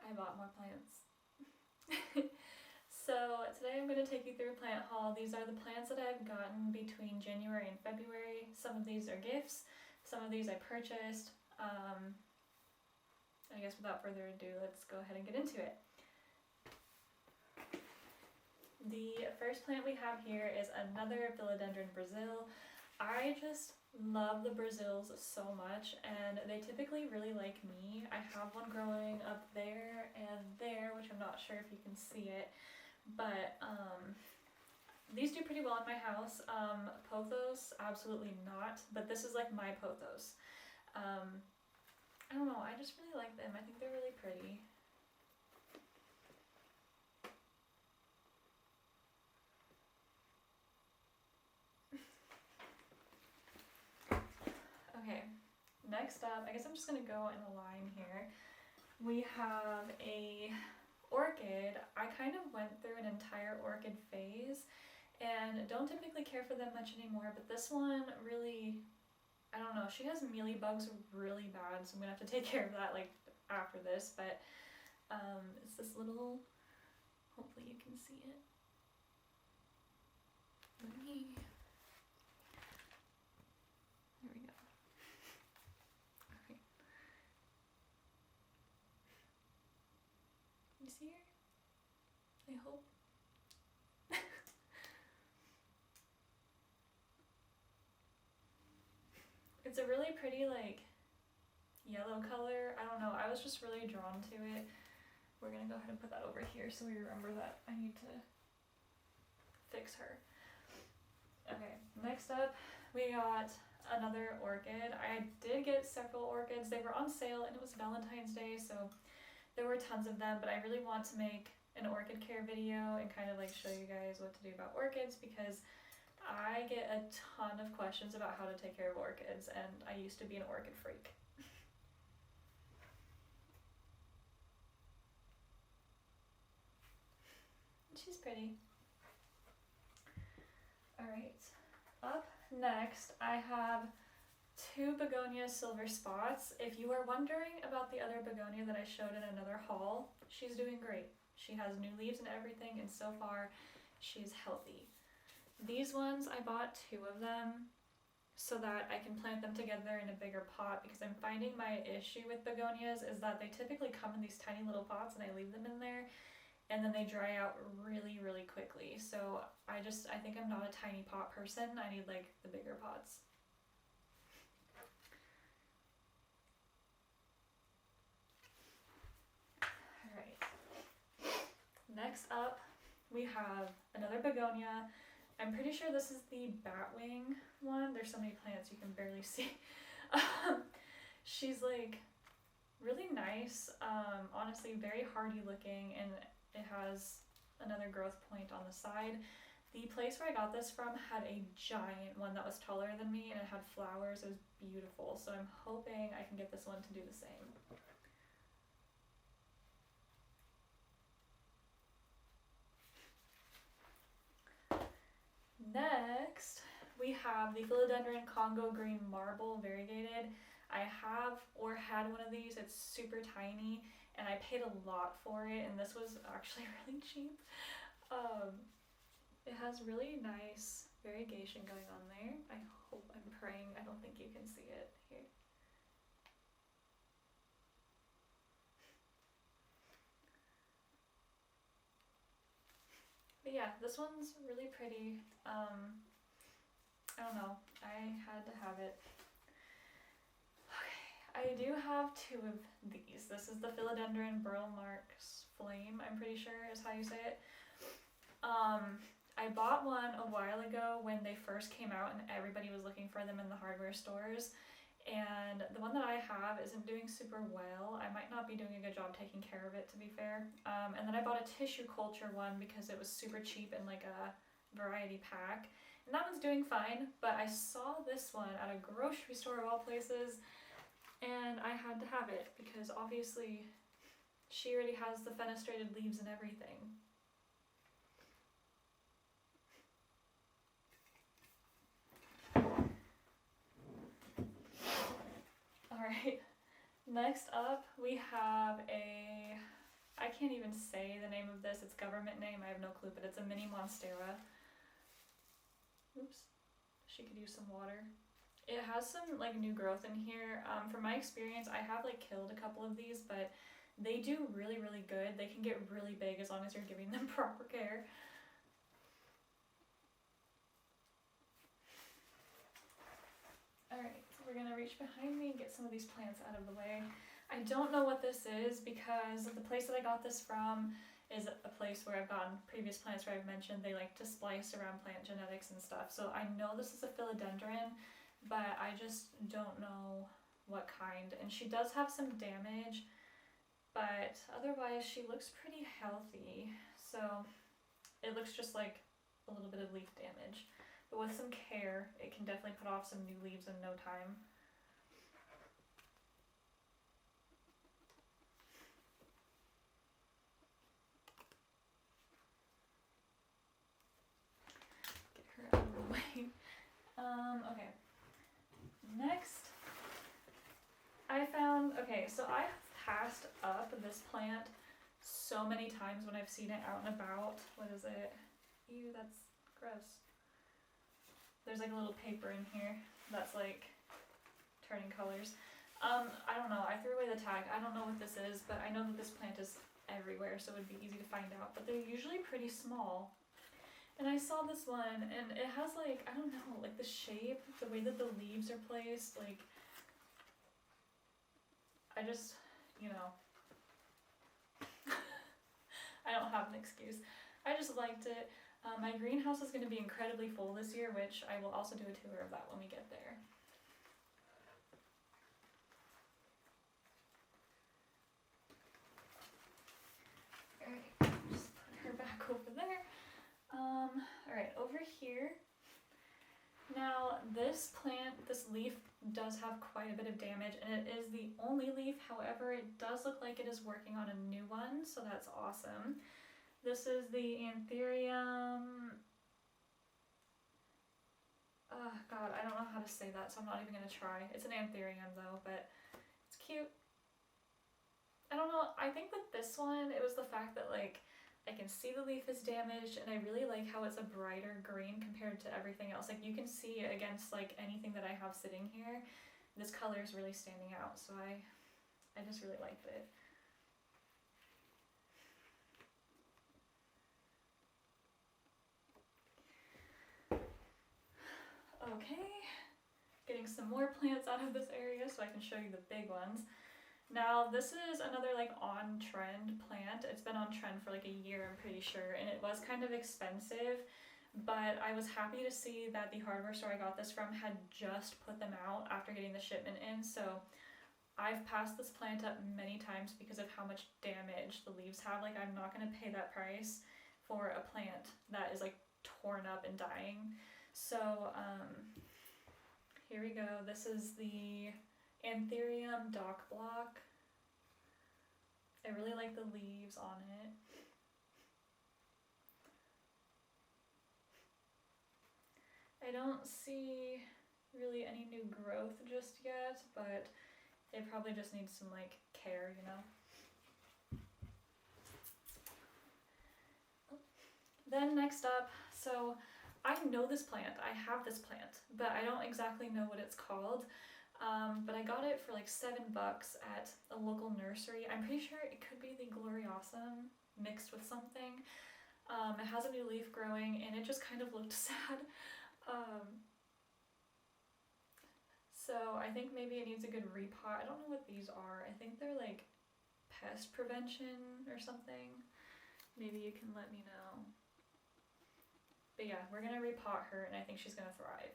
I bought more plants. So today I'm going to take you through a plant haul. These are the plants that I've gotten between January and February. Some of these are gifts, some of these I purchased. I guess without further ado, let's go ahead and get into it. The first plant we have here is another philodendron Brazil. I just love the Brazils so much, and they typically really like me. I have one growing up there and there, which I'm not sure if you can see it, but these do pretty well in my house. Pothos, absolutely not, but this is like my pothos. I don't know, I just really like them. I think they're really pretty. Okay, next up, I guess I'm just gonna go in a line here. We have a orchid. I kind of went through an entire orchid phase and don't typically care for them much anymore, but this one really, I don't know, she has mealybugs really bad, so I'm gonna have to take care of that like after this, but it's this little, hopefully you can see it. Let me, there we go. Okay. You see her? I hope. It's a really pretty like yellow color. I don't know, I was just really drawn to it. We're gonna go ahead and put that over here so we remember that I need to fix her. Okay, next up we got another orchid. I did get several orchids. They were on sale and it was Valentine's Day, so there were tons of them, but I really want to make an orchid care video and kind of like show you guys what to do about orchids, because I get a ton of questions about how to take care of orchids, and I used to be an orchid freak. She's pretty. Alright, up next I have two begonia silver spots. If you are wondering about the other begonia that I showed in another haul, she's doing great. She has new leaves and everything, and so far she's healthy. These ones, I bought two of them so that I can plant them together in a bigger pot, because I'm finding my issue with begonias is that they typically come in these tiny little pots and I leave them in there and then they dry out really, really quickly. So I think I'm not a tiny pot person. I need like the bigger pots. Alright. Next up, we have another begonia. I'm pretty sure this is the batwing one. There's so many plants you can barely see. She's like really nice, honestly very hardy looking, and it has another growth point on the side. The place where I got this from had a giant one that was taller than me and it had flowers. It was beautiful, so I'm hoping I can get this one to do the same. Next, we have the philodendron Congo green marble variegated. I have or had one of these. It's super tiny and I paid a lot for it, and this was actually really cheap. It has really nice variegation going on there. I'm praying, I don't think you can see it here. But yeah, this one's really pretty. I don't know, I had to have it. Okay, I do have two of these. This is the philodendron Burlmark's Flame, I'm pretty sure is how you say it. I bought one a while ago when they first came out and everybody was looking for them in the hardware stores. And the one that I have isn't doing super well. I might not be doing a good job taking care of it, to be fair. And then I bought a tissue culture one because it was super cheap in like a variety pack. And that one's doing fine, but I saw this one at a grocery store of all places and I had to have it because obviously she already has the fenestrated leaves and everything. Alright, next up we have a I can't even say the name of this. It's government name. I have no clue, but it's a mini Monstera. Oops. She could use some water. It has some like new growth in here. From my experience, I have like killed a couple of these, but they do really, really good. They can get really big as long as you're giving them proper care. Alright, so we're gonna reach behind me and get some of these plants out of the way. I don't know what this is because the place that I got this from is a place where I've gotten previous plants where I've mentioned they like to splice around plant genetics and stuff. So I know this is a philodendron, but I just don't know what kind. And she does have some damage, but otherwise she looks pretty healthy. So it looks just like a little bit of leaf damage. But with some care, it can definitely put off some new leaves in no time. Get her out of the way. Okay. Next, I found, okay, so I've passed up this plant so many times when I've seen it out and about. What is it? Ew, that's gross. There's like a little paper in here that's like turning colors. I don't know, I threw away the tag. I don't know what this is, but I know that this plant is everywhere, so it would be easy to find out. But they're usually pretty small. And I saw this one, and it has like, I don't know, like the shape, the way that the leaves are placed, like, I just, you know, I don't have an excuse. I just liked it. My greenhouse is going to be incredibly full this year, which I will also do a tour of that when we get there. Alright, just put her back over there. Alright, over here. Now, this plant, this leaf does have quite a bit of damage, and it is the only leaf. However, it does look like it is working on a new one, so that's awesome. This is the Anthurium. Oh god, I don't know how to say that, so I'm not even gonna try. It's an Anthurium though, but it's cute. I don't know, I think with this one, it was the fact that like, I can see the leaf is damaged, and I really like how it's a brighter green compared to everything else. Like you can see against like anything that I have sitting here, this color is really standing out, so I just really liked it. Okay, getting some more plants out of this area so I can show you the big ones. Now this is another like on trend plant. It's been on trend for like a year, I'm pretty sure, and it was kind of expensive, but I was happy to see that the hardware store I got this from had just put them out after getting the shipment in. So I've passed this plant up many times because of how much damage the leaves have. Like I'm not going to pay that price for a plant that is like torn up and dying. So here we go. This is the Anthurium dock block. I really like the leaves on it. I don't see really any new growth just yet, but it probably just needs some like care, you know. Then next up, so I know this plant, I have this plant, but I don't exactly know what it's called. But I got it for like $7 at a local nursery. I'm pretty sure it could be the Gloriosum mixed with something. It has a new leaf growing, and it just kind of looked sad. So I think maybe it needs a good repot. I don't know what these are. I think they're like pest prevention or something. Maybe you can let me know. But yeah, we're gonna repot her, and I think she's gonna thrive.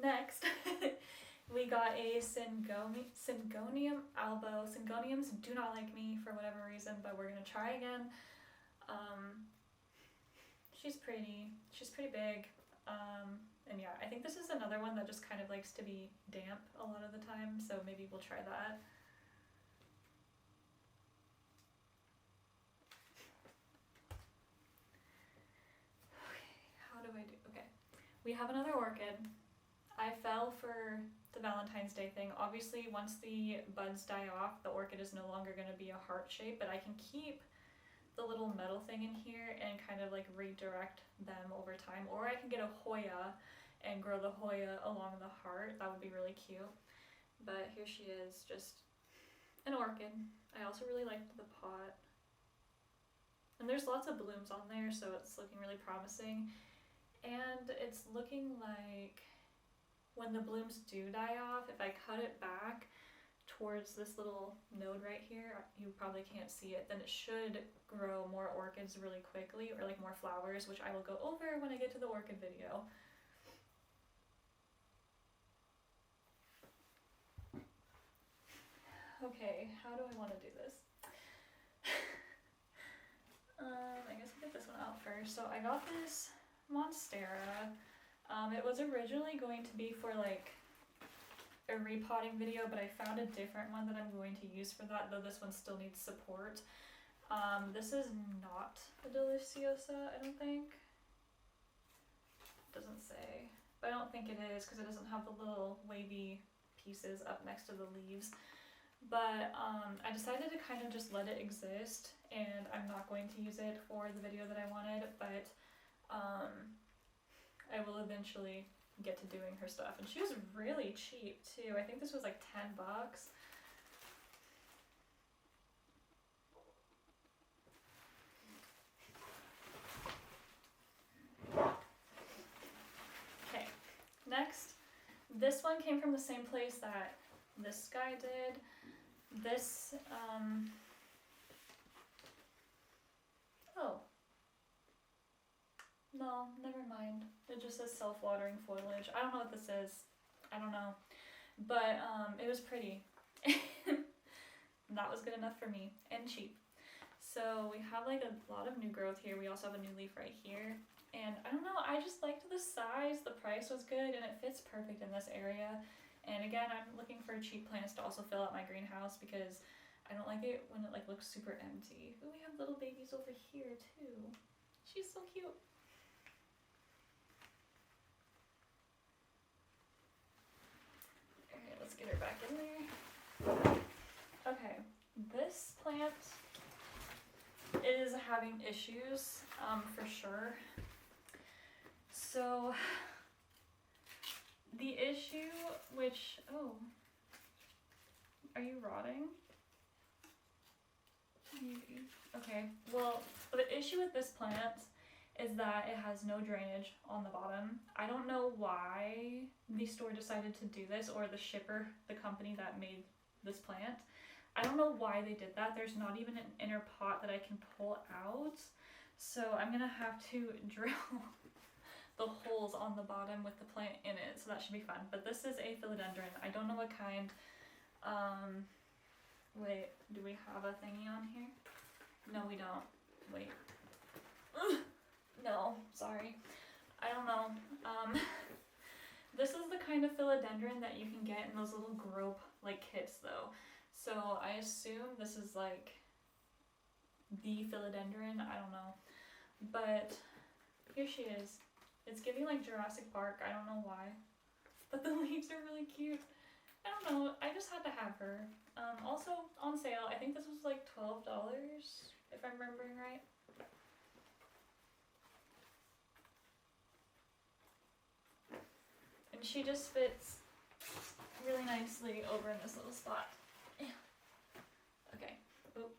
Next, we got a Syngonium albo. Syngoniums do not like me for whatever reason, but we're gonna try again. She's pretty big. And yeah, I think this is another one that just kind of likes to be damp a lot of the time, so maybe we'll try that. Okay, how do I do? Okay, we have another orchid. I fell for the Valentine's Day thing. Obviously, once the buds die off, the orchid is no longer going to be a heart shape, but I can keep the little metal thing in here and kind of like redirect them over time. Or I can get a Hoya and grow the Hoya along the heart. That would be really cute. But here she is, just an orchid. I also really liked the pot. And there's lots of blooms on there, so it's looking really promising. And it's looking like when the blooms do die off, if I cut it back towards this little node right here, you probably can't see it, then it should grow more orchids really quickly, or like more flowers, which I will go over when I get to the orchid video. Okay, how do I want to do this? I guess I'll get this one out first. So I got this Monstera. It was originally going to be for like a repotting video, but I found a different one that I'm going to use for that, though this one still needs support. This is not a Deliciosa, I don't think. It doesn't say, but I don't think it is because it doesn't have the little wavy pieces up next to the leaves. But I decided to kind of just let it exist, and I'm not going to use it for the video that I wanted, but I will eventually get to doing her stuff. And she was really cheap too. I think this was like 10 bucks. Okay, next, this one came from the same place that this guy did. This, oh, no, never mind. It just says self-watering foliage. I don't know what this is. I don't know. But it was pretty. That was good enough for me, and cheap. So we have like a lot of new growth here. We also have a new leaf right here. And I don't know, I just liked the size, the price was good, and it fits perfect in this area. And again, I'm looking for cheap plants to also fill out my greenhouse because I don't like it when it like looks super empty. Ooh, we have little babies over here too. She's so cute. Alright, let's get her back in there. Okay, this plant is having issues, for sure. So the issue, which, oh, are you rotting? Okay, well, the issue with this plant is that it has no drainage on the bottom. I don't know why the store decided to do this, or the shipper, the company that made this plant. I don't know why they did that. There's not even an inner pot that I can pull out. So I'm gonna have to drill the holes on the bottom with the plant in it, so that should be fun. But this is a philodendron. I don't know what kind. Wait, do we have a thingy on here? No, we don't. Wait. Ugh. No, sorry. I don't know. This is the kind of philodendron that you can get in those little grope like kits though. So I assume this is like the philodendron, I don't know. But here she is. It's giving like Jurassic Park, I don't know why. But the leaves are really cute. I don't know, I just had to have her. Also on sale, I think this was like $12, if I'm remembering right. And she just fits really nicely over in this little spot. Okay, oop.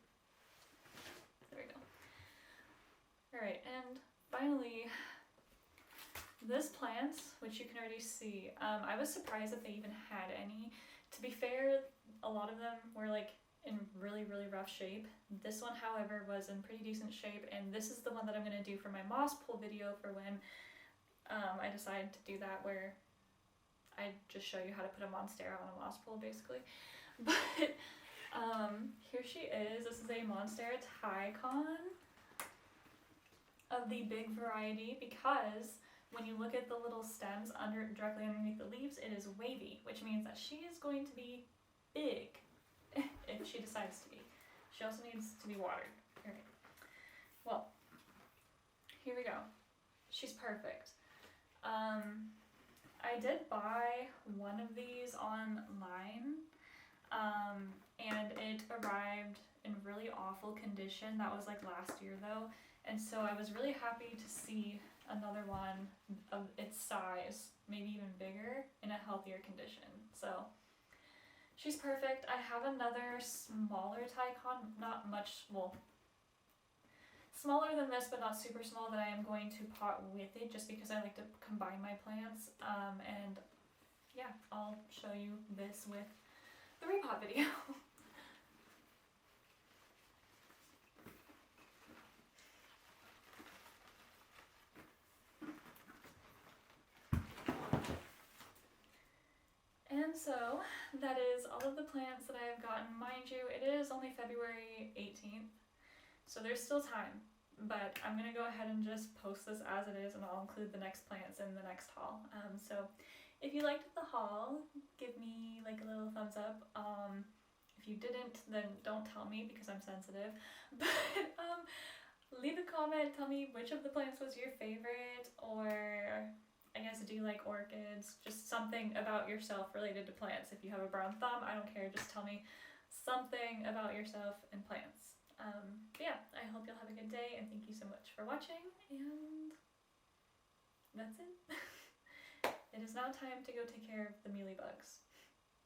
There we go. Alright, and finally, this plant, which you can already see, I was surprised that they even had any. To be fair, a lot of them were like in really, really rough shape. This one, however, was in pretty decent shape, and this is the one that I'm going to do for my moss pull video for when I decide to do that, where I just show you how to put a Monstera on a moss pull, basically. But here she is. This is a Monstera Tycon of the big variety, because when you look at the little stems directly underneath the leaves, it is wavy, which means that she is going to be big if she decides to be. She also needs to be watered. Alright. Well, here we go. She's perfect. I did buy one of these online, and it arrived in really awful condition. That was like last year though, and so I was really happy to see another one of its size, maybe even bigger, in a healthier condition. So she's perfect. I have another smaller Tycon, not much, well, smaller than this but not super small, that I am going to pot with it just because I like to combine my plants. And yeah, I'll show you this with the repot video. And so that is all of the plants that I have gotten. Mind you, it is only February 18th, so there's still time, but I'm going to go ahead and just post this as it is, and I'll include the next plants in the next haul. So if you liked the haul, give me like a little thumbs up. If you didn't, then don't tell me because I'm sensitive. But leave a comment, tell me which of the plants was your favorite, or I guess, do you like orchids? Just something about yourself related to plants. If you have a brown thumb, I don't care, just tell me something about yourself and plants. But yeah, I hope you'll have a good day, and thank you so much for watching, and that's it. It is now time to go take care of the mealybugs.